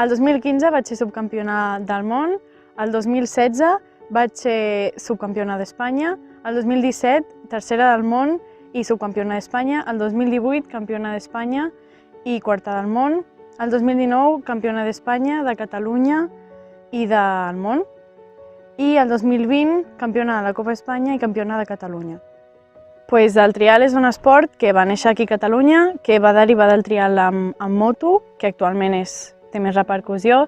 El 2015 vaig ser subcampiona del món, el 2016 vaig ser subcampiona d'Espanya, el 2017 tercera del món i subcampiona d'Espanya, el 2018 campiona d'Espanya i quarta del món, el 2019 campiona d'Espanya, de Catalunya i del món, i el 2020 campiona de la Copa Espanya i campiona de Catalunya. El trial és un esport que va néixer aquí a Catalunya, que va derivar del trial en moto, que actualment té més repercussió,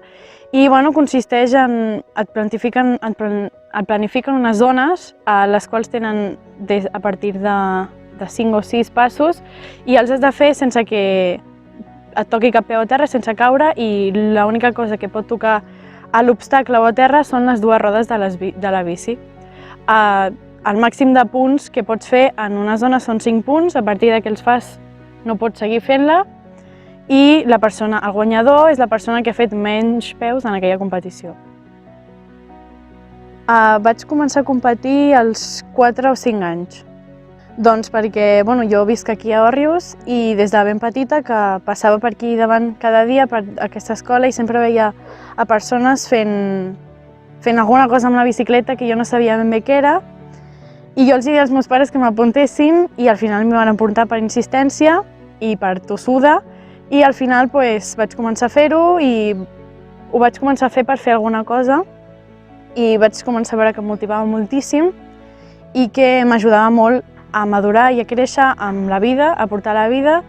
i consisteix en et planifiquen unes zones a les quals tenen a partir de 5 o 6 passos i els has de fer sense que et toqui cap peu a terra, sense caure, i l'única cosa que pot tocar a l'obstacle o a terra són les dues rodes de la bici. El màxim de punts que pots fer en una zona són 5 punts, a partir que els fas no pots seguir fent-la, i el guanyador és la persona que ha fet menys peus en aquella competició. Vaig començar a competir als 4 o 5 anys. Doncs perquè jo visc aquí a Òrrius i des de ben petita que passava per aquí davant cada dia per aquesta escola i sempre veia a persones fent alguna cosa amb la bicicleta que jo no sabia ben bé què era, i jo els deia als meus pares que m'apuntessin i al final m'hi van apuntar per insistència i per tossuda, i al final vaig començar a fer-ho i ho vaig començar a fer per fer alguna cosa i vaig començar a veure que em motivava moltíssim i que m'ajudava molt a madurar i a créixer amb la vida, a portar la vida,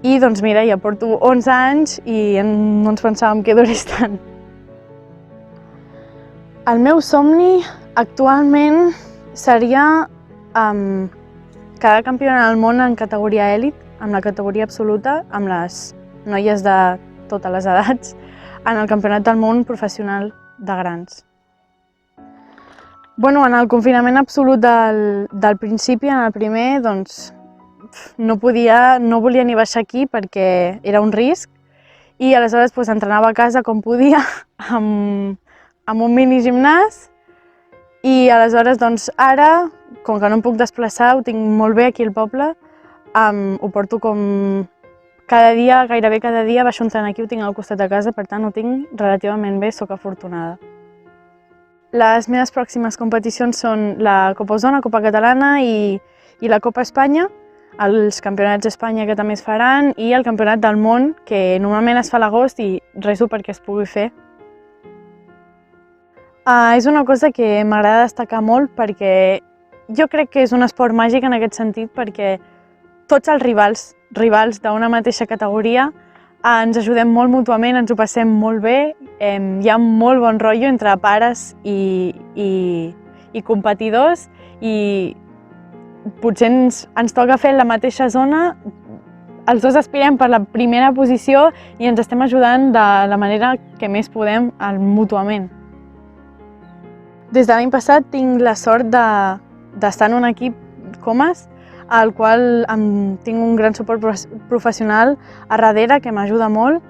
i doncs mira, ja porto 11 anys i no ens pensàvem que durés tant. El meu somni actualment seria quedar campiona del món en categoria èlit, amb la categoria absoluta, amb les noies de totes les edats, en el campionat del món professional de grans. En el confinament absolut del principi, en el primer, doncs no volia ni baixar aquí perquè era un risc, i aleshores entrenava a casa com podia, amb un mini gimnàs, i aleshores ara, com que no em puc desplaçar, ho tinc molt bé aquí al poble, ho porto com cada dia, gairebé cada dia, baixo a entrenar aquí, ho tinc al costat de casa, per tant ho tinc relativament bé, soc afortunada. Les meves pròximes competicions són la Copa Osona, Copa Catalana i la Copa Espanya, els campionats d'Espanya que també es faran i el campionat del món, que normalment es fa a l'agost i reso perquè es pugui fer. És una cosa que m'agrada destacar molt perquè jo crec que és un esport màgic en aquest sentit, perquè tots els rivals d'una mateixa categoria ens ajudem molt mútuament, ens ho passem molt bé, hi ha molt bon rotllo entre pares i competidors, i potser ens toca fer la mateixa zona, els dos aspirem per la primera posició i ens estem ajudant de la manera que més podem mútuament. Des de l'any passat tinc la sort d'estar en un equip Comas, al qual tinc un gran suport professional a darrere, que m'ajuda molt,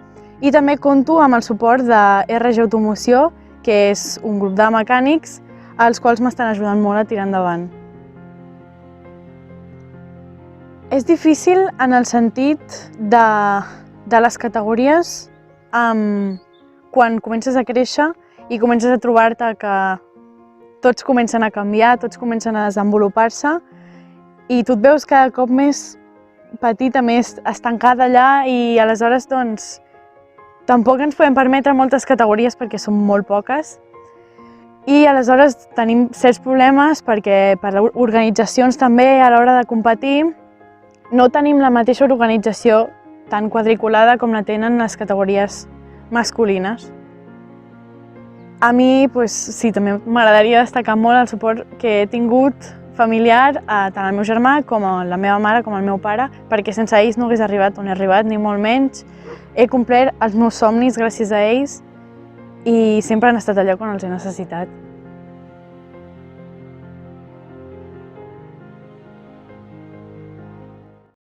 i també compto amb el suport de RG Automoció, que és un grup de mecànics, els quals m'estan ajudant molt a tirar endavant. És difícil en el sentit de les categories quan comences a créixer i comences a trobar-te que tots comencen a canviar, tots comencen a desenvolupar-se, i tu et veus cada cop més petita, més estancada allà, i aleshores tampoc ens podem permetre moltes categories perquè són molt poques, i aleshores tenim certs problemes perquè per organitzacions també a l'hora de competir no tenim la mateixa organització tan quadriculada com la tenen les categories masculines. A mi sí, també m'agradaria destacar molt el suport que he tingut familiar, tant el meu germà com la meva mare, com el meu pare, perquè sense ells no hagués arribat on he arribat, ni molt menys. He complert els meus somnis gràcies a ells i sempre han estat allà quan els he necessitat.